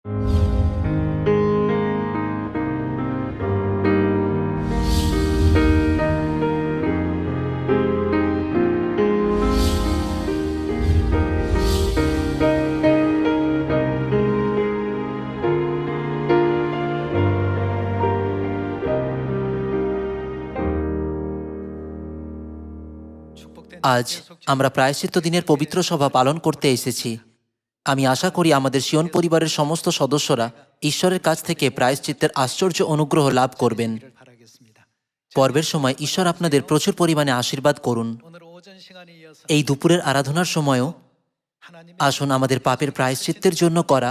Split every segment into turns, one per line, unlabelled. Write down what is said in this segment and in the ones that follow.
আজ আমরা প্রায়শ্চিত্ত দিনের পবিত্র সভা পালন করতে এসেছি। আমি আশা করি আমাদের সিয়ন পরিবারের সমস্ত সদস্যরা ঈশ্বরের কাছ থেকে প্রায়শ্চিত্তের আশ্চর্য অনুগ্রহ লাভ করবেন। পর্বের সময় ঈশ্বর আপনাদের প্রচুর পরিমাণে আশীর্বাদ করুন। এই দুপুরের আরাধনার সময়ও আসুন আমাদের পাপের প্রায়শ্চিত্তের জন্য করা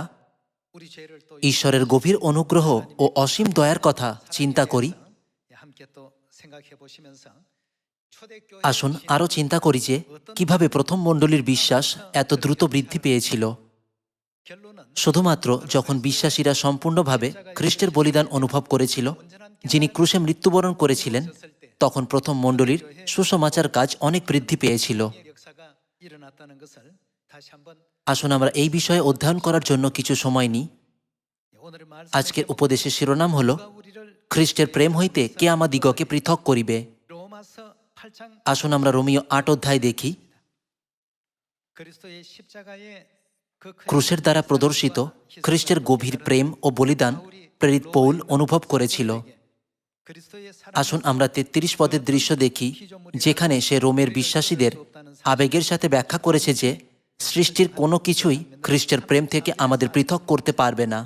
ঈশ্বরের গভীর অনুগ্রহ ও অসীম দয়ার কথা চিন্তা করি। আসুন আরও চিন্তা করি যে কিভাবে প্রথম মণ্ডলীর বিশ্বাস এত দ্রুত বৃদ্ধি পেয়েছিল। শুধুমাত্র যখন বিশ্বাসীরা সম্পূর্ণভাবে খ্রিস্টের বলিদান অনুভব করেছিল, যিনি ক্রুশে মৃত্যুবরণ করেছিলেন, তখন প্রথম মণ্ডলীর সুসমাচার কাজ অনেক বৃদ্ধি পেয়েছিল। আসুন আমরা এই বিষয়ে অধ্যয়ন করার জন্য কিছু সময় নিই। আজকের উপদেশের শিরোনাম হল, খ্রিস্টের প্রেম হইতে কে আমাদিগকে পৃথক করিবে। আসুন আমরা রোমীয় ৮ অধ্যায় দেখি। ক্রুশের দ্বারা প্রদর্শিত খ্রিস্টের গভীর প্রেম ও বলিদান প্রেরিত পৌল অনুভব করেছিল। আসুন আমরা ৩৩ পদের দৃশ্য দেখি, যেখানে সে রোমের বিশ্বাসীদের আবেগের সাথে ব্যাখ্যা করেছে যে সৃষ্টির কোনো কিছুই খ্রিস্টের প্রেম থেকে আমাদের পৃথক করতে পারবে না।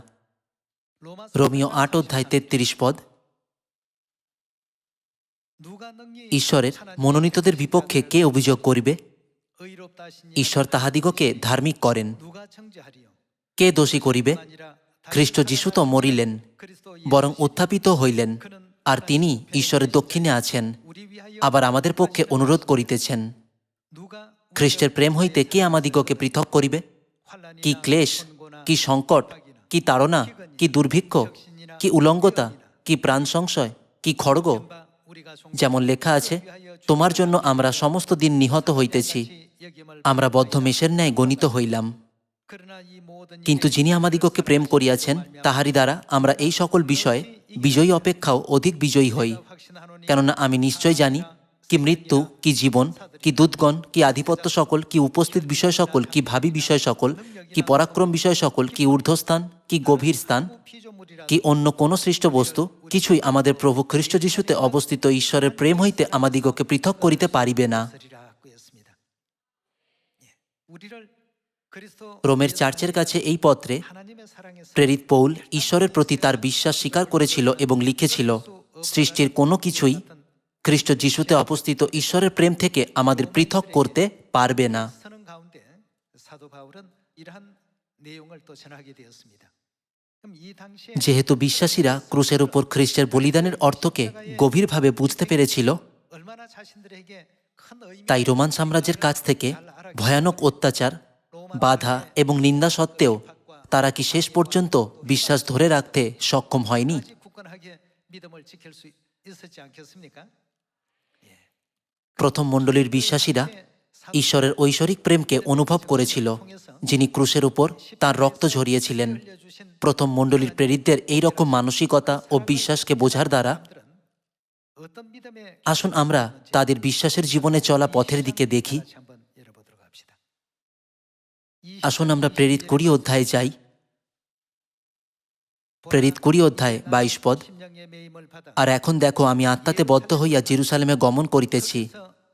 রোমীয় ৮ অধ্যায় ৩৩ পদ। ঈশ্বরের মনোনীতদের বিপক্ষে কে অভিযোগ করিবে? ঈশ্বর তাহাদিগকে ধার্মিক করেন। কে দোষী করিবে? খ্রিস্ট যীশু তো মরিলেন, বরং উত্থাপিত হইলেন, আর তিনি ঈশ্বরের দক্ষিণে আছেন, আবার আমাদের পক্ষে অনুরোধ করিতেছেন। খ্রিস্টের প্রেম হইতে কে আমাদিগকে পৃথক করিবে? কি ক্লেশ, কি সংকট, কি তাড়না, কি দুর্ভিক্ষ, কি উলঙ্গতা, কি প্রাণ সংশয়, কি খড়গ? যেমন লেখা আছে, তোমার জন্য আমরা সমস্ত দিন নিহত হইতেছি, আমরা বদ্ধ মেষের ন্যায় গণিত হইলাম। কিন্তু যিনি আমাদিগকে প্রেম করিয়াছেন, তাহারি দ্বারা আমরা এই সকল বিষয়ে বিজয়ী অপেক্ষাও অধিক বিজয়ী হই। কেননা আমি নিশ্চয় জানি, কি মৃত্যু, কি জীবন, কি দূতগণ, কি আধিপত্য সকল, কি উপস্থিত বিষয় সকল, কি ভাবী বিষয় সকল, কি পরাক্রম বিষয় সকল, কি ঊর্ধ্বস্থান, কি গভীর স্থান, কি অন্য কোন সৃষ্ট বস্তু, কিছুই আমাদের প্রভু খ্রিস্ট যীশুতে অবস্থিত ঈশ্বরের প্রেম হইতে আমাদিগকে পৃথক করিতে পারিবে না। রোমের চার্চের কাছে এই পত্রে প্রেরিত পৌল ঈশ্বরের প্রতি তার বিশ্বাস স্বীকার করেছিল এবং লিখেছিল, সৃষ্টির কোনো কিছুই খ্রিস্ট যীশুতে অবস্থিত ঈশ্বরের প্রেম থেকে আমাদের পৃথক করতে পারবে না। যেহেতু বিশ্বাসীরা ক্রুশের উপর খ্রিস্টের বলিদানের অর্থকে গভীরভাবে বুঝতে পেরেছিল, তাই রোমান সাম্রাজ্যের কাছ থেকে ভয়ানক অত্যাচার, বাধা এবং নিন্দা সত্ত্বেও তারা কি শেষ পর্যন্ত বিশ্বাস ধরে রাখতে সক্ষম হয়নি? প্রথম মণ্ডলীর বিশ্বাসীরা ঈশ্বরের ঐশ্বরিক প্রেমকে অনুভব করেছিল, যিনি ক্রুশের উপর তাঁর রক্ত ঝরিয়েছিলেন। প্রথম মণ্ডলীর প্রেরিতদের এই রকম মানসিকতা ও বিশ্বাসকে বোঝার দ্বারা আসুন আমরা তাদের বিশ্বাসের জীবনে চলা পথের দিকে দেখি। আসুন আমরা প্রেরিত ২০ অধ্যায়ে যাই। প্রেরিত ২০ অধ্যায় ২২ পদ। আর এখন দেখো, আমি আত্মাতে বদ্ধ হইয়া জেরুসালেমে গমন করিতেছি।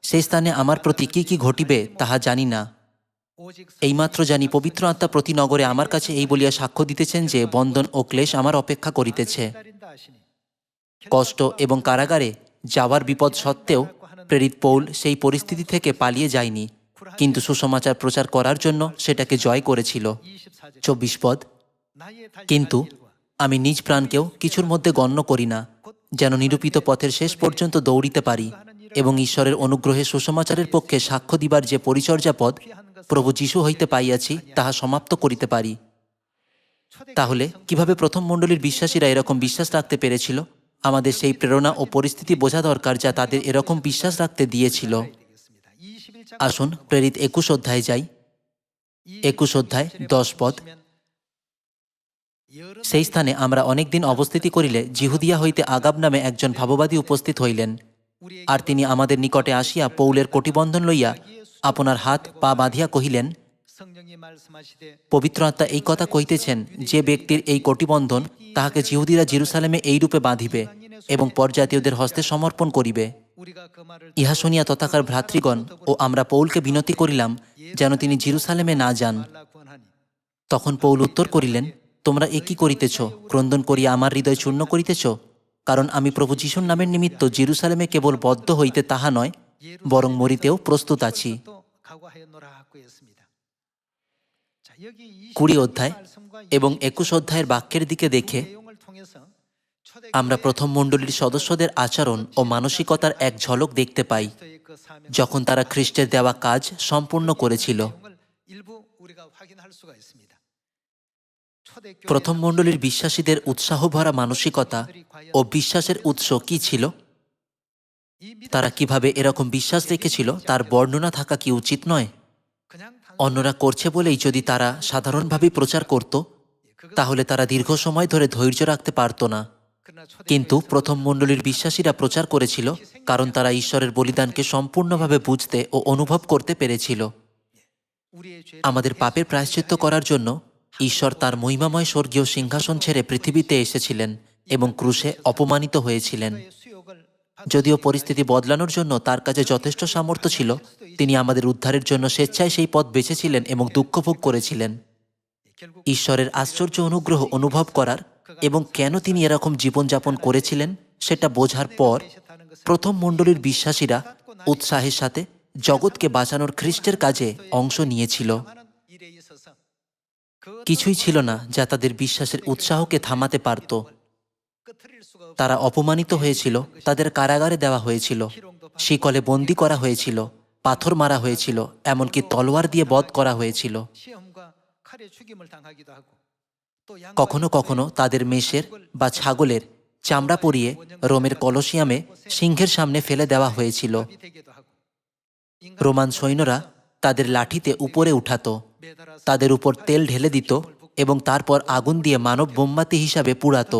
সেই স্থানে আমার প্রতি কি কি ঘটিবে তাহা জানি না। এইমাত্র জানি, পবিত্র আত্মা প্রতি নগরে আমার কাছে এই বলিয়া সাক্ষ্য দিতেছেন যে বন্ধন ও ক্লেশ আমার অপেক্ষা করিতেছে। কষ্ট এবং কারাগারে যাওয়ার বিপদ সত্ত্বেও প্রেরিত পৌল সেই পরিস্থিতি থেকে পালিয়ে যায়নি, কিন্তু সুসমাচার প্রচার করার জন্য সেটাকে জয় করেছিল। ২৪ পদ। কিন্তু আমি নিজ প্রাণকেও কিছুর মধ্যে গণ্য করি না, যেন নিরূপিত পথের শেষ পর্যন্ত দৌড়িতে পারি এবং ঈশ্বরের অনুগ্রহে সুসমাচারের পক্ষে সাক্ষ্য দিবার যে পরিচর্যা পদ প্রভু যীশু হইতে পাইয়াছি, তাহা সমাপ্ত করিতে পারি। তাহলে কিভাবে প্রথম মণ্ডলীর বিশ্বাসীরা এরকম বিশ্বাস রাখতে পেরেছিল? আমাদের সেই প্রেরণা ও পরিস্থিতি বোঝা দরকার, যা তাদের এরকম বিশ্বাস রাখতে দিয়েছিল। আসুন প্রেরিত ২১ অধ্যায়ে যাই। ২১ অধ্যায় ১০ পদ। সেই স্থানে আমরা অনেক দিন অবস্থিতি করিলে জিহুদিয়া হইতে আগাব নামে একজন ভাববাদী উপস্থিত হইলেন। আর তিনি আমাদের নিকটে আসিয়া পৌলের কটিবন্ধন লইয়া আপনার হাত পা বাঁধিয়া কহিলেন, পবিত্র আত্মা এই কথা কহিতেছেন, যে ব্যক্তির এই কটিবন্ধন তাহাকে জিহুদিরা জেরুসালেমে এইরূপে বাঁধিবে এবং পরজাতীয়দের হস্তে সমর্পণ করিবে। ইহা শুনিয়া তথাকার ভ্রাতৃগণ ও আমরা পৌলকে বিনতি করিলাম যেন তিনি জেরুসালেমে না যান। তখন পৌল উত্তর করিলেন, তোমরা এ কি করিতেছ? ক্রন্দন করিয়া আমার হৃদয় চূর্ণ করিতেছ? কারণ আমি প্রভু যিশুর নামের নিমিত্ত জেরুসালেমে কেবল বদ্ধ হইতে তাহা নয়, বরং মরিতেও প্রস্তুত আছি। 20 অধ্যায় এবং 21 অধ্যায়ের বাক্যের দিকে দেখে আমরা প্রথম মণ্ডলীর সদস্যদের আচরণ ও মানসিকতার এক ঝলক দেখতে পাই যখন তারা খ্রিস্টের দেওয়া কাজ সম্পূর্ণ করেছিল। প্রথম মণ্ডলীর বিশ্বাসীদের উৎসাহভরা মানসিকতা ও বিশ্বাসের উৎস কি ছিল? তারা কিভাবে এরকম বিশ্বাস রেখেছিল তার বর্ণনা থাকা কি উচিত নয়? অন্যরা করছে বলেই যদি তারা সাধারণভাবে প্রচার করত, তাহলে তারা দীর্ঘ সময় ধরে ধৈর্য রাখতে পারত না। কিন্তু প্রথম মণ্ডলীর বিশ্বাসীরা প্রচার করেছিল কারণ তারা ঈশ্বরের বলিদানকে সম্পূর্ণভাবে বুঝতে ও অনুভব করতে পেরেছিল। আমাদের পাপের প্রায়শ্চিত্ত করার জন্য ঈশ্বর তার মহিমাময় স্বর্গীয় সিংহাসন ছেড়ে পৃথিবীতে এসেছিলেন এবং ক্রুশে অপমানিত হয়েছিলেন। যদিও পরিস্থিতি বদলানোর জন্য তার কাছে যথেষ্ট সামর্থ্য ছিল, তিনি আমাদের উদ্ধারের জন্য স্বেচ্ছায় সেই পথ বেছেছিলেন এবং দুঃখ ভোগ করেছিলেন। ঈশ্বরের আশ্চর্য অনুগ্রহ অনুভব করার এবং কেন তিনি এরকম জীবনযাপন করেছিলেন সেটা বোঝার পর প্রথম মণ্ডলীর বিশ্বাসীরা উৎসাহের সাথে জগৎকে বাঁচানোর খ্রিস্টের কাজে অংশ নিয়েছিল। কিছুই ছিল না যা তাদের বিশ্বাসের উৎসাহকে থামাতে পারত। তারা অপমানিত হয়েছিল, তাদের কারাগারে দেওয়া হয়েছিল, শিকলে বন্দি করা হয়েছিল, পাথর মারা হয়েছিল, এমনকি তলোয়ার দিয়ে বধ করা হয়েছিল। কখনো কখনো তাদের মেষের বা ছাগলের চামড়া পরিয়ে রোমের কলোসিয়ামে সিংহের সামনে ফেলে দেওয়া হয়েছিল। রোমান সৈন্যরা তাদের লাঠিতে উপরে উঠাতো, তাদের উপর তেল ঢেলে দিত এবং তারপর আগুন দিয়ে মানব মোমবাতি হিসাবে পুড়াতো।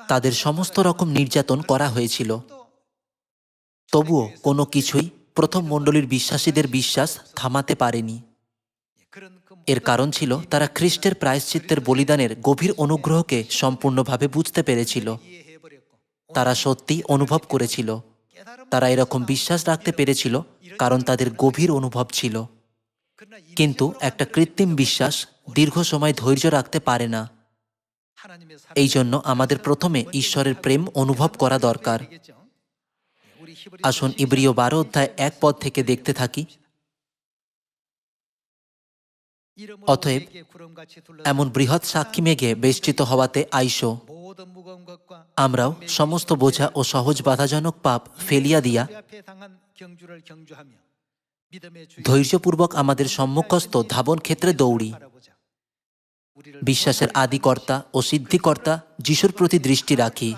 তাদের সমস্ত রকম নির্যাতন করা হয়েছিল। তবুও কোনো কিছুই প্রথম মণ্ডলীর বিশ্বাসীদের বিশ্বাস থামাতে পারেনি। এর কারণ ছিল তারা খ্রিস্টের প্রায়শ্চিত্তের বলিদানের গভীর অনুগ্রহকে সম্পূর্ণভাবে বুঝতে পেরেছিল। তারা সত্যি অনুভব করেছিল। তারা এরকম বিশ্বাস রাখতে পেরেছিল কারণ তাদের গভীর অনুভব ছিল। কিন্তু একটা কৃত্রিম বিশ্বাস দীর্ঘ সময় ধৈর্য রাখতে পারে না। এই জন্য আমাদের প্রথমে ঈশ্বরের প্রেম অনুভব করা দরকার। আসুন ইব্রিয় 12 অধ্যায় 1 পদ থেকে দেখতে থাকি। অতএব এমন বৃহৎ সাক্ষী মেঘে বেষ্টিত হওয়াতে আইসো, আমরাও সমস্ত বোঝা ও সহজ বাধাজনক পাপ ফেলিয়া দিয়া ধৈর্যপূর্বক আমাদের সম্মুখস্থ ধাবন ক্ষেত্রে দৌড়ি। বিশ্বাসের আদিকর্তা ও সিদ্ধিকর্তা যিশুর প্রতি দৃষ্টি রাখি।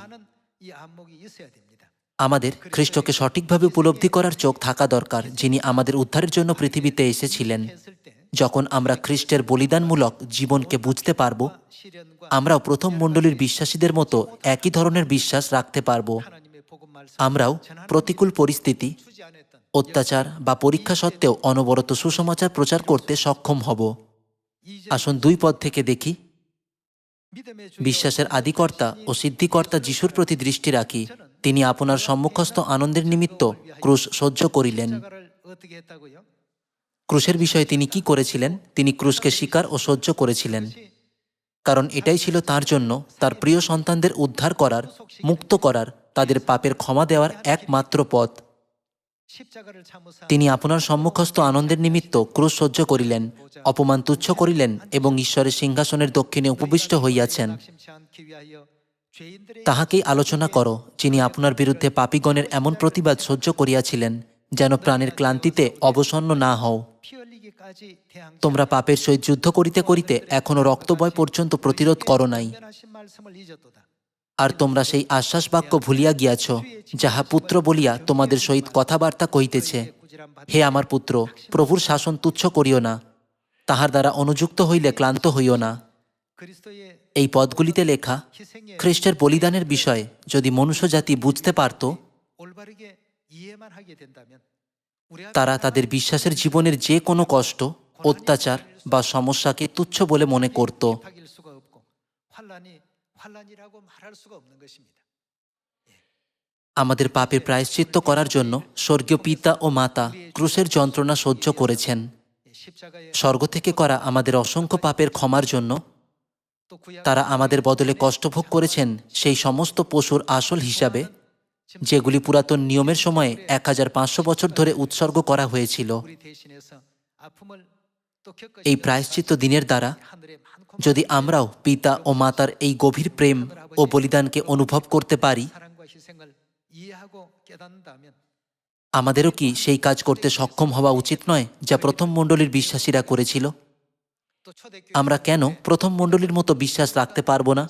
আমাদের খ্রিস্টকে সঠিকভাবে উপলব্ধি করার চোখ থাকা দরকার, যিনি আমাদের উদ্ধারের জন্য পৃথিবীতে এসেছিলেন। যখন আমরা খ্রিস্টের বলিদানমূলক জীবনকে বুঝতে পারব, আমরাও প্রথম মণ্ডলীর বিশ্বাসীদের মতো একই ধরনের বিশ্বাস রাখতে পারব। আমরাও প্রতিকূল পরিস্থিতি, অত্যাচার বা পরীক্ষা সত্ত্বেও অনবরত সুসমাচার প্রচার করতে সক্ষম হব। আসুন 2 পদ থেকে দেখি। বিশ্বাসের আদিকর্তা ও সিদ্ধিকর্তা যিশুর প্রতি দৃষ্টি রাখি। তিনি আপনার সম্মুখস্থ আনন্দের নিমিত্ত ক্রুশ সহ্য করিলেন। ক্রুশের বিষয়ে তিনি কি করেছিলেন? তিনি ক্রুশকে স্বীকার ও সহ্য করেছিলেন, কারণ এটাই ছিল তার জন্য তার প্রিয় সন্তানদের উদ্ধার করার, মুক্ত করার, তাদের পাপের ক্ষমা দেওয়ার একমাত্র পথ। তিনি আপনার সম্মুখস্থ আনন্দের নিমিত্ত ক্রুশ সহ্য করিলেন, অপমান তুচ্ছ করিলেন এবং ঈশ্বরের সিংহাসনের দক্ষিণে উপবিষ্ট হইয়াছেন। তাহাকেই আলোচনা করো, যিনি আপনার বিরুদ্ধে পাপীগণের এমন প্রতিবাদ সহ্য করিয়াছিলেন যেন প্রাণের ক্লান্তিতে অবসন্ন না হও। তোমরা পাপের সহিত যুদ্ধ করিতে করিতে এখনো রক্তবয় পর্যন্ত প্রতিরোধ করো নাই। আর তোমরা সেই আশ্বাস বাক্য ভুলিয়া গিয়াছ, যাহা পুত্র বলিয়া তোমাদের সহিত কথাবার্তা কহিতেছে। হে আমার পুত্র, প্রভুর শাসন তুচ্ছ করিও না, তাহার দ্বারা অনুযুক্ত হইলে ক্লান্ত হইও না। এই পদগুলিতে লেখা খ্রিস্টের বলিদানের বিষয়ে যদি মনুষ্যজাতি বুঝতে পারত, তারা তাদের বিশ্বাসের জীবনের যে কোনো কষ্ট, অত্যাচার বা সমস্যাকে তুচ্ছ বলে মনে করত। আমাদের পাপের প্রায়শ্চিত্ত করার জন্য স্বর্গীয় পিতা ও মাতা ক্রুশের যন্ত্রণা সহ্য করেছেন। স্বর্গ থেকে করা আমাদের অসংখ্য পাপের ক্ষমার জন্য তারা আমাদের বদলে কষ্টভোগ করেছেন সেই সমস্ত পশুর আসল হিসাবে, যেগুলি পুরাতন নিয়মের সময়ে 1500 বছর ধরে উৎসর্গ করা হয়েছিল। এই প্রায়শ্চিত্ত দিনের দ্বারা যদি আমরাও পিতা ও মাতার এই গভীর প্রেম ও বলিদানকে অনুভব করতে পারি, আমাদেরও কি সেই কাজ করতে সক্ষম হওয়া উচিত নয় যা প্রথম মণ্ডলীর বিশ্বাসীরা করেছিল? আমরা কেন প্রথম মণ্ডলীর মতো বিশ্বাস রাখতে পারবো না?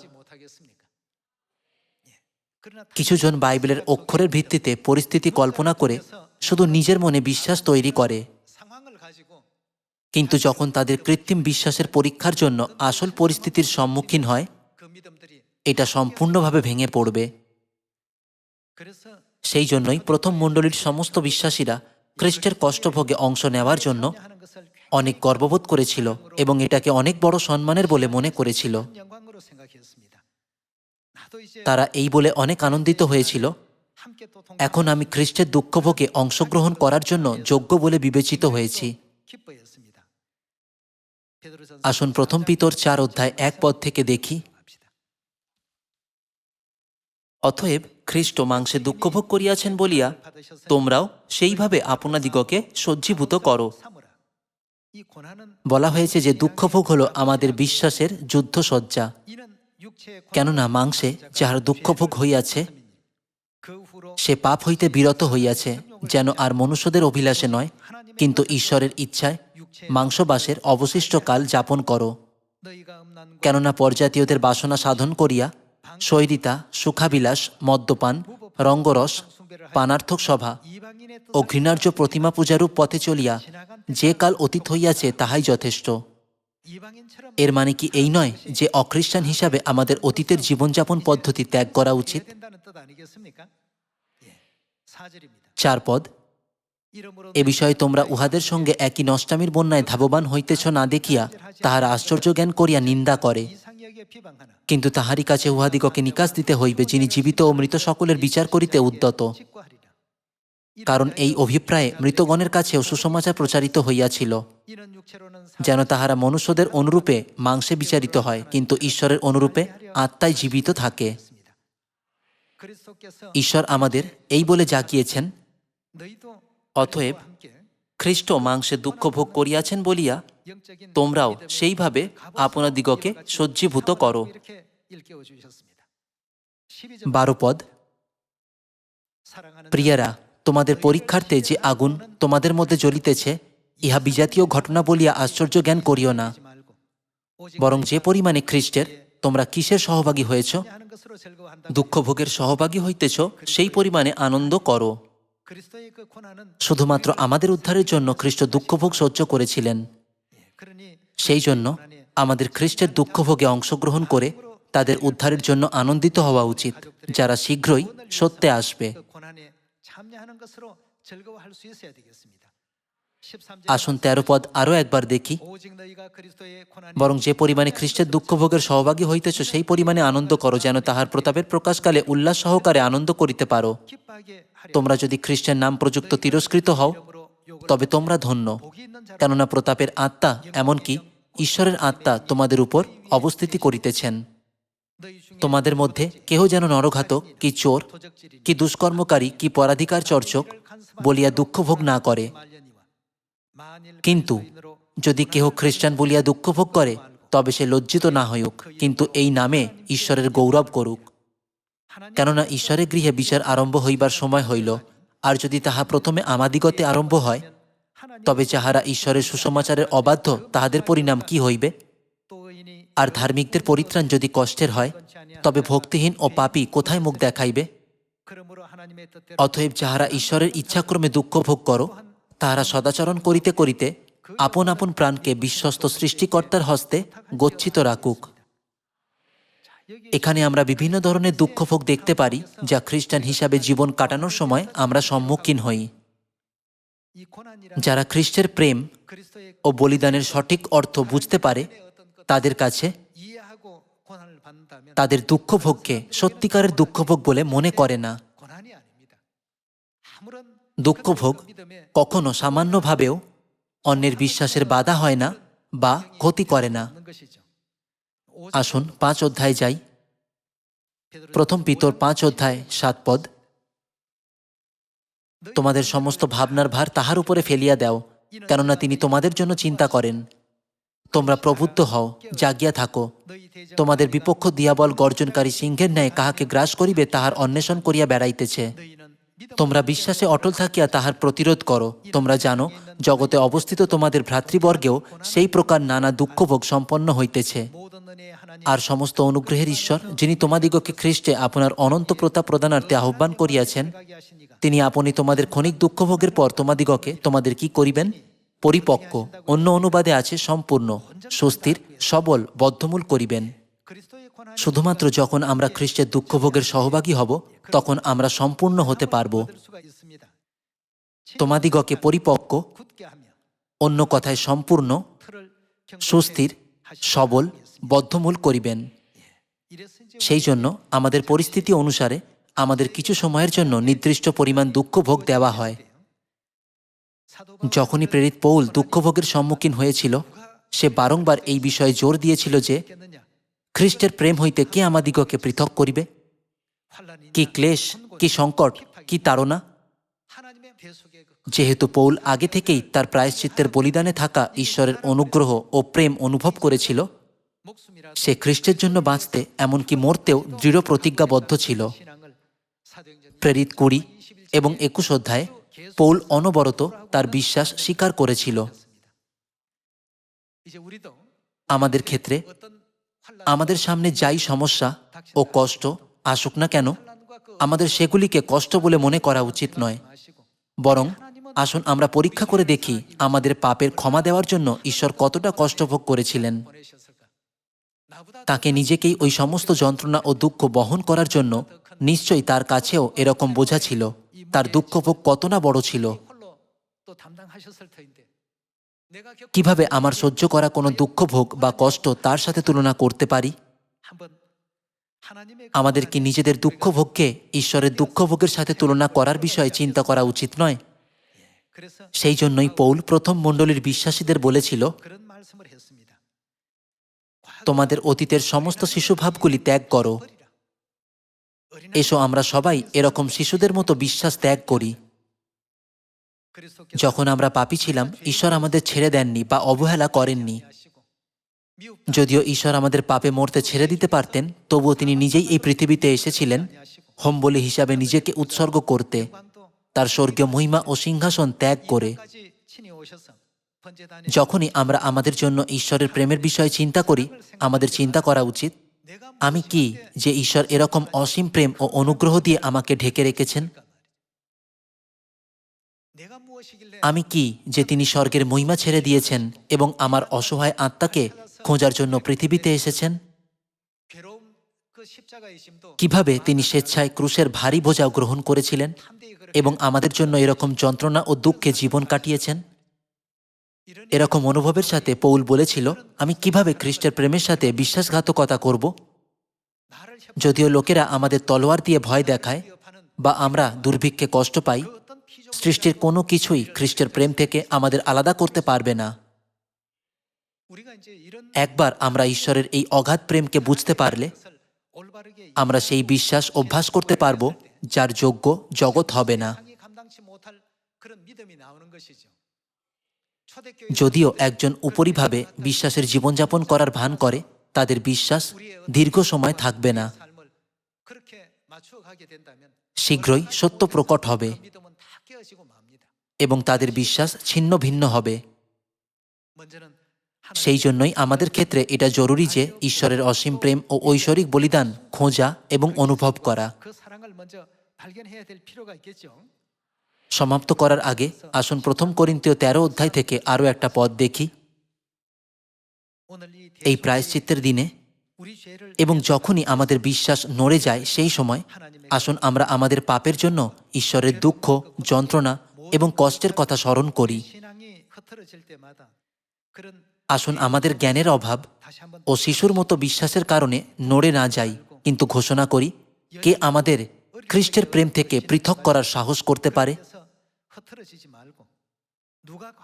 কিছুজন বাইবেলের অক্ষরের ভিত্তিতে পরিস্থিতি কল্পনা করে শুধু নিজের মনে বিশ্বাস তৈরি করে, কিন্তু যখন তাদের কৃত্রিম বিশ্বাসের পরীক্ষার জন্য আসল পরিস্থিতির সম্মুখীন হয়, এটা সম্পূর্ণভাবে ভেঙে পড়বে। সেই জন্যই প্রথম মণ্ডলীর সমস্ত বিশ্বাসীরা খ্রিস্টের কষ্টভোগে অংশ নেওয়ার জন্য অনেক গর্ববোধ করেছিল এবং এটাকে অনেক বড় সম্মানের বলে মনে করেছিল। তারা এই বলে অনেক আনন্দিত হয়েছিল, এখন আমি খ্রিস্টের দুঃখভোগে অংশগ্রহণ করার জন্য যোগ্য বলে বিবেচিত হয়েছি। আসুন প্রথম পিতর 4 অধ্যায় 1 পদ থেকে দেখি। অতএব খ্রিস্ট মাংসে দুঃখভোগ করিয়াছেন বলিয়া তোমরাও সেইভাবে আপনাদিগকে সজ্জীভূত করো। বলা হয়েছে যে দুঃখভোগ হল আমাদের বিশ্বাসের যুদ্ধসজ্জা। কেননা মাংসে যাহার দুঃখভোগ হইয়াছে সে পাপ হইতে বিরত হইয়াছে, যেন আর মনুষ্যদের অভিলাষে নয়, কিন্তু ঈশ্বরের ইচ্ছায় মাংসবাসের অবশিষ্ট কাল যাপন করো। কেননা পরজাতীয়দের বাসনা সাধন করিয়া শৈরিতা, সুখাবিলাস, মদ্যপান, রঙ্গরস, পানার্থক সভা ও ঘৃণার্য প্রতিমা পূজারূপ পথে চলিয়া যে কাল অতীত হইয়াছে তাহাই যথেষ্ট। এর মানে কি এই নয় যে অখ্রিস্টান হিসাবে আমাদের অতীতের জীবনযাপন পদ্ধতি ত্যাগ করা উচিত? 4 পদ, এ বিষয়ে তোমরা উহাদের সঙ্গে একই নষ্টামির বন্যায় ধাবমান হইতেছ না দেখিয়া তাহারা আশ্চর্য জ্ঞান করিয়া নিন্দা করে। কিন্তু তাহারই কাছে উহাদিগকে নিকাশ দিতে হইবে, যিনি জীবিত ও মৃত সকলের বিচার করিতে উদ্যত। কারণ এই অভিপ্রায়ে মৃতগণের কাছেও সুসমাচার প্রচারিত হইয়াছিল, যেন তাহারা মনুষ্যদের অনুরূপে মাংসে বিচারিত হয়, কিন্তু ঈশ্বরের অনুরূপে আত্মায় জীবিত থাকে। ঈশ্বর আমাদের এই বলে জাগিয়েছেন, অতএব খ্রিস্ট মাংসে দুঃখ ভোগ করিয়াছেন বলিয়া তোমরাও সেইভাবে আপনাদিগকে সজ্জীভূত করো। 12 পদ, প্রিয়ারা, তোমাদের পরীক্ষার্থে যে আগুন তোমাদের মধ্যে জ্বলিতেছে, ইহা বিজাতীয় ঘটনা বলিয়া আশ্চর্য জ্ঞান করিও না, বরং যে পরিমাণে খ্রিস্টের তোমরা কিসের সহভাগী হয়েছ, দুঃখভোগের সহভাগী হইতেছ, সেই পরিমাণে আনন্দ করো। শুধুমাত্র আমাদের উদ্ধারের জন্য খ্রিস্ট দুঃখভোগ সহ্য করেছিলেন। সেই জন্য আমাদের খ্রিস্টের দুঃখভোগে অংশগ্রহণ করে তাদের উদ্ধারের জন্য আনন্দিত হওয়া উচিত, যারা শীঘ্রই সত্যে আসবে। আসুন 13 পদ আরও একবার দেখি। বরং যে পরিমাণে খ্রিস্টের দুঃখভোগের সহভাগী হইতেছ সেই পরিমাণে আনন্দ করো, যেন তাহার প্রতাপের প্রকাশকালে উল্লাস সহকারে আনন্দ করিতে পারো। তোমরা যদি খ্রিস্টের নাম প্রযুক্ত তিরস্কৃত হও, তবে তোমরা ধন্য, কেননা প্রতাপের আত্মা, এমনকি ঈশ্বরের আত্মা তোমাদের উপর অবস্থিতি করিতেছেন। তোমাদের মধ্যে কেহ যেন নরঘাতক, কি চোর, কি দুষ্কর্মকারী, কি পরাধিকার চর্চক বলিয়া দুঃখভোগ না করে। কিন্তু যদি কেহ খ্রিস্টান বলিয়া দুঃখভোগ করে, তবে সে লজ্জিত না হইউক, কিন্তু এই নামে ঈশ্বরের গৌরব করুক। কেননা ঈশ্বরের গৃহে বিচার আরম্ভ হইবার সময় হইল, আর যদি তাহা প্রথমে আমাদিগতে আরম্ভ হয়, তবে যাহারা ঈশ্বরের সুসমাচারের অবাধ্য তাহাদের পরিণাম কি হইবে? আর ধার্মিকদের পরিত্রাণ যদি কষ্টের হয়, তবে ভক্তিহীন ও পাপী কোথায় মুখ দেখাইবে? অতএব যাহারা ঈশ্বরের ইচ্ছাক্রমে দুঃখ ভোগ করো, তাহারা সদাচরণ করিতে করিতে আপন আপন প্রাণকে বিশ্বস্ত সৃষ্টিকর্তার হস্তে গচ্ছিত রাখুক। এখানে আমরা বিভিন্ন ধরনের দুঃখভোগ দেখতে পারি যা খ্রিস্টান হিসাবে জীবন কাটানোর সময় আমরা সম্মুখীন হই। যারা খ্রিস্টের প্রেম ও বলিদানের সঠিক অর্থ বুঝতে পারে তাদের কাছে তাদের দুঃখভোগকে সত্যিকারের দুঃখভোগ বলে মনে করে না। দুঃখভোগ কখনো সামান্যভাবেও অন্যের বিশ্বাসের বাধা হয় না বা ক্ষতি করে না। আসুন 5 অধ্যায় যাই। প্রথম পিতর 5 অধ্যায় 7 পদ। তোমাদের সমস্ত ভাবনার ভার তাহার উপরে ফেলিয়া দাও, কেননা তিনি তোমাদের জন্য চিন্তা করেন। তোমরা প্রবুদ্ধ হও, জাগিয়া থাকো। তোমাদের বিপক্ষ দিয়াবল গর্জনকারী সিংহের ন্যায় কাহাকে গ্রাস করিবে তাহার অন্বেষণ করিয়া বেড়াইতেছে। তোমরা বিশ্বাসে অটল থাকিয়া তাহার প্রতিরোধ করো। তোমরা জানো জগতে অবস্থিত তোমাদের ভ্রাতৃবর্গেও সেই প্রকার নানা দুঃখভোগ সম্পন্ন হইতেছে। আর সমস্ত অনুগ্রহের ঈশ্বর, যিনি তোমাদিগকে খ্রিস্টে আপনার অনন্ত প্রতাপ প্রদানার্থে আহ্বান করিয়াছেন, তিনি আপনি তোমাদের ক্ষণিক দুঃখভোগের পর তোমাদিগকে তোমাদের কি করিবেন? পরিপক্ক, অন্য অনুবাদে আছে সম্পূর্ণ, সুস্থির, সবল, বদ্ধমূল করিবেন। শুধুমাত্র যখন আমরা খ্রিস্টের দুঃখভোগের সহভাগী হব তখন আমরা সম্পূর্ণ হতে পারব। তোমাদিগকে পরিপক্ক, অন্য কথায় সম্পূর্ণ, সুস্থির, সবল, বদ্ধমূল করিবেন। সেই জন্য আমাদের পরিস্থিতি অনুসারে আমাদের কিছু সময়ের জন্য নির্দিষ্ট পরিমাণ দুঃখভোগ দেওয়া হয়। যখনই প্রেরিত পৌল দুঃখভোগের সম্মুখীন হয়েছিল, সে বারংবার এই বিষয়ে জোর দিয়েছিল যে খ্রিস্টের প্রেম হইতে কে আমাদিগকে পৃথক করিবে? কি ক্লেশ, কি সংকট, কি তাড়না? যেহেতু পৌল আগে থেকেই তার প্রায়শ্চিত্তের বলিদানে থাকা ঈশ্বরের অনুগ্রহ ও প্রেম অনুভব করেছিল, সে খ্রিস্টের জন্য বাঁচতে, এমনকি মরতেও দৃঢ় প্রতিজ্ঞাবদ্ধ ছিল। প্রেরিত 20 এবং 21 অধ্যায়ে পৌল অনবরত তার বিশ্বাস স্বীকার করেছিল। আমাদের ক্ষেত্রে আমাদের সামনে যাই সমস্যা ও কষ্ট আসুক না কেন, আমাদের সেগুলিকে কষ্ট বলে মনে করা উচিত নয়। বরং আসুন আমরা পরীক্ষা করে দেখি আমাদের পাপের ক্ষমা দেওয়ার জন্য ঈশ্বর কতটা কষ্টভোগ করেছিলেন। তাকে নিজেকেই ওই সমস্ত যন্ত্রণা ও দুঃখ বহন করার জন্য নিশ্চয়ই তার কাছেও এরকম বোঝা ছিল। তার দুঃখভোগ কত না বড় ছিল। কিভাবে আমার সহ্য করা কোনো দুঃখভোগ বা কষ্ট তার সাথে তুলনা করতে পারি? আমাদের কি নিজেদের দুঃখভোগকে ঈশ্বরের দুঃখভোগের সাথে তুলনা করার বিষয়ে চিন্তা করা উচিত নয়? সেই জন্যই পৌল প্রথম মণ্ডলীর বিশ্বাসীদের বলেছিল, তোমাদের অতীতের সমস্ত শিশুভাবগুলি ত্যাগ করো। এসো আমরা সবাই এরকম শিশুদের মতো বিশ্বাস ত্যাগ করি। যখন আমরা পাপী ছিলাম, ঈশ্বর আমাদের ছেড়ে দেননি বা অবহেলা করেননি। যদিও ঈশ্বর আমাদের পাপে মরতে ছেড়ে দিতে পারতেন, তবুও তিনি নিজেই এই পৃথিবীতে এসেছিলেন হোমবলি হিসাবে নিজেকে উৎসর্গ করতে, তার স্বর্গীয় মহিমা ও সিংহাসন ত্যাগ করে। যখনই আমরা আমাদের জন্য ঈশ্বরের প্রেমের বিষয়ে চিন্তা করি, আমাদের চিন্তা করা উচিত, আমি কি যে ঈশ্বর এরকম অসীম প্রেম ও অনুগ্রহ দিয়ে আমাকে ঢেকে রেখেছেন? আমি কি যে তিনি স্বর্গের মহিমা ছেড়ে দিয়েছেন এবং আমার অসহায় আত্মাকে খোঁজার জন্য পৃথিবীতে এসেছেন? কিভাবে তিনি স্বেচ্ছায় ক্রুশের ভারী বোঝা গ্রহণ করেছিলেন এবং আমাদের জন্য এরকম যন্ত্রণা ও দুঃখে জীবন কাটিয়েছেন? এরকম অনুভবের সাথে পৌল বলেছিল, আমি কিভাবে খ্রিস্টের প্রেমের সাথে বিশ্বাসঘাতকতা করব? যদিও লোকেরা আমাদের তলোয়ার দিয়ে ভয় দেখায় বা আমরা দুর্ভিক্ষে কষ্ট পাই, সৃষ্টির কোনো কিছুই খ্রিস্টের প্রেম থেকে আমাদের আলাদা করতে পারবে না। একবার আমরা ঈশ্বরের এই অগাধ প্রেমকে বুঝতে পারলে আমরা সেই বিশ্বাস অভ্যাস করতে পারব যার যোগ্য জগৎ হবে না। যদিও একজন উপরিভাবে বিশ্বাসের জীবনযাপন করার ভান করে, তাদের বিশ্বাস দীর্ঘ সময় থাকবে না। শীঘ্রই সত্য প্রকট হবে এবং তাদের বিশ্বাস ছিন্ন ভিন্ন হবে। সেই জন্যই আমাদের ক্ষেত্রে এটা জরুরি যে ঈশ্বরের অসীম প্রেম ও ঐশ্বরিক বলিদান খোঁজা এবং অনুভব করা। সমাপ্ত করার আগে আসুন প্রথম করিন্থীয় 13 অধ্যায় থেকে আরও একটা পদ দেখি। এই প্রায়শ্চিত্তের দিনে এবং যখনই আমাদের বিশ্বাস নড়ে যায় সেই সময় আসুন আমরা আমাদের পাপের জন্য ঈশ্বরের দুঃখ, যন্ত্রণা এবং কষ্টের কথা স্মরণ করি। আসুন আমাদের জ্ঞানের অভাব ও শিশুর মতো বিশ্বাসের কারণে নড়ে না যাই, কিন্তু ঘোষণা করি, কে আমাদের খ্রিস্টের প্রেম থেকে পৃথক করার সাহস করতে পারে?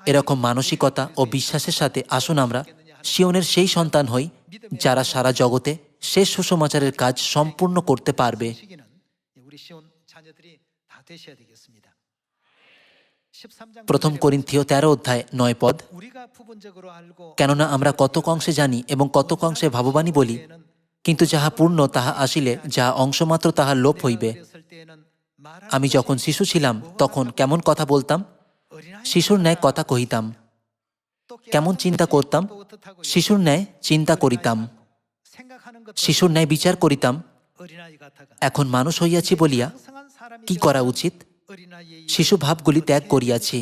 এরকম মানসিকতা ও বিশ্বাসের সাথে আসুন আমরা সিয়নের সেই সন্তান হই যারা সারা জগতে শেষ সুসমাচারের কাজ সম্পূর্ণ করতে পারবে। প্রথম করিন্থীয় 13 অধ্যায় 9 পদ, কেননা আমরা কতক অংশে জানি এবং কতক অংশে ভাববানী বলি, কিন্তু যাহা পূর্ণ তাহা আসিলে যাহা অংশমাত্র তাহা লোপ হইবে। আমি যখন শিশু ছিলাম তখন কেমন কথা বলতাম? শিশুর ন্যায় কথা কহিতাম। কেমন চিন্তা করতাম? শিশুর ন্যায় চিন্তা করিতাম। শিশুর ন্যায় বিচার করিতাম। এখন মানুষ হইয়াছি বলিয়া কি করা উচিত? শিশু ভাবগুলি ত্যাগ করিয়াছি।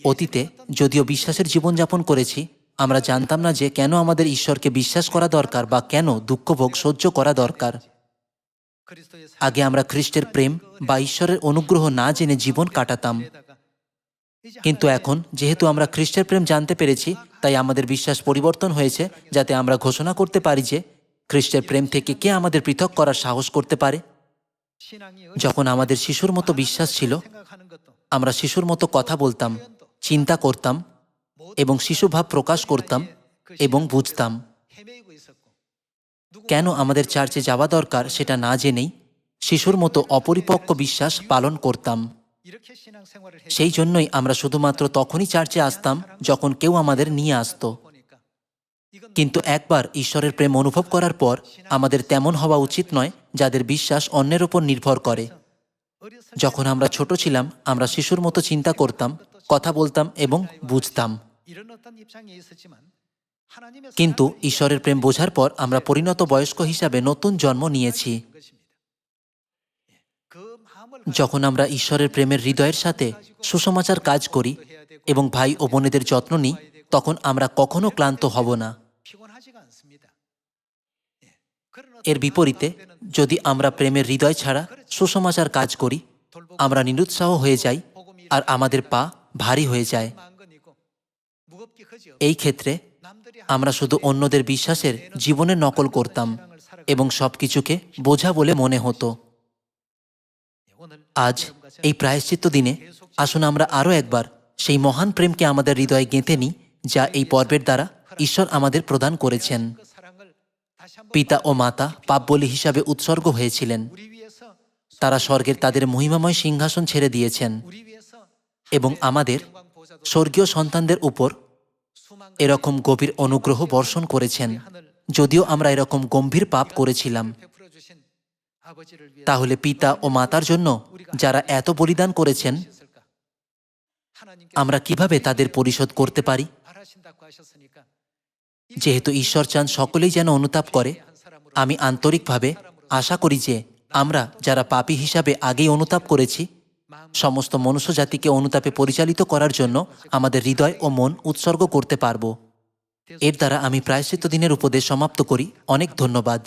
অতীতে যদিও বিশ্বাসের জীবনযাপন করেছি, আমরা জানতাম না যে কেন আমাদের ঈশ্বরকে বিশ্বাস করা দরকার বা কেন দুঃখভোগ সহ্য করা দরকার। আগে আমরা খ্রিস্টের প্রেম বা ঈশ্বরের অনুগ্রহ না জেনে জীবন কাটাতাম, কিন্তু এখন যেহেতু আমরা খ্রিস্টের প্রেম জানতে পেরেছি, তাই আমাদের বিশ্বাস পরিবর্তন হয়েছে, যাতে আমরা ঘোষণা করতে পারি যে খ্রিস্টের প্রেম থেকে কে আমাদের পৃথক করার সাহস করতে পারে। যখন আমাদের শিশুর মতো বিশ্বাস ছিল, আমরা শিশুর মতো কথা বলতাম, চিন্তা করতাম এবং শিশুভাব প্রকাশ করতাম এবং বুঝতাম। কেন আমাদের চার্চে যাওয়া দরকার সেটা না জেনেই শিশুর মতো অপরিপক্ক বিশ্বাস পালন করতাম। সেই জন্যই আমরা শুধুমাত্র তখনই চার্চে আসতাম যখন কেউ আমাদের নিয়ে আসত। কিন্তু একবার ঈশ্বরের প্রেম অনুভব করার পর আমাদের তেমন হওয়া উচিত নয় যাদের বিশ্বাস অন্যের ওপর নির্ভর করে। যখন আমরা ছোট ছিলাম আমরা শিশুর মতো চিন্তা করতাম, কথা বলতাম এবং বুঝতাম। কিন্তু ঈশ্বরের প্রেম বোঝার পর আমরা পরিণত বয়স্ক হিসাবে নতুন জন্ম নিয়েছি। যখন আমরা ঈশ্বরের প্রেমের হৃদয়ের সাথে সুসমাচার কাজ করি এবং ভাই ও বোনেদের যত্ন নিই, তখন আমরা কখনো ক্লান্ত হব না। এর বিপরীতে যদি আমরা প্রেমের হৃদয় ছাড়া সুসমাচার কাজ করি, আমরা নিরুৎসাহ হয়ে যাই আর আমাদের পা ভারী হয়ে যায়। এই ক্ষেত্রে আমরা শুধু অন্যদের বিশ্বাসের জীবনের নকল করতাম এবং সবকিছুকে বোঝা বলে মনে হতো। আজ এই প্রায়শ্চিত্ত দিনে আসুন আমরা আরও একবার সেই মহান প্রেমকে আমাদের হৃদয়ে গেঁথে নিই, যা এই পর্বের দ্বারা ঈশ্বর আমাদের প্রদান করেছেন। পিতা ও মাতা পাপবলি হিসাবে উৎসর্গ হয়েছিলেন। তারা স্বর্গের তাদের মহিমাময় সিংহাসন ছেড়ে দিয়েছেন এবং আমাদের স্বর্গীয় সন্তানদের উপর এরকম গভীর অনুগ্রহ বর্ষণ করেছেন। যদিও আমরা এরকম গম্ভীর পাপ করেছিলাম, তাহলে পিতা ও মাতার জন্য যারা এত বলিদান করেছেন, আমরা কিভাবে তাদের পরিশোধ করতে পারি? যেহেতু ঈশ্বর চান সকলেই যেন অনুতাপ করে, আমি আন্তরিকভাবে আশা করি যে আমরা যারা পাপী হিসাবে আগেই অনুতাপ করেছি, সমস্ত মনুষ্য জাতিকে অনুতাপে পরিচালিত করার জন্য আমাদের হৃদয় ও মন উৎসর্গ করতে পারব। এর দ্বারা আমি প্রায়শ্চিত্ত দিনের উপদেশ সমাপ্ত করি। অনেক ধন্যবাদ।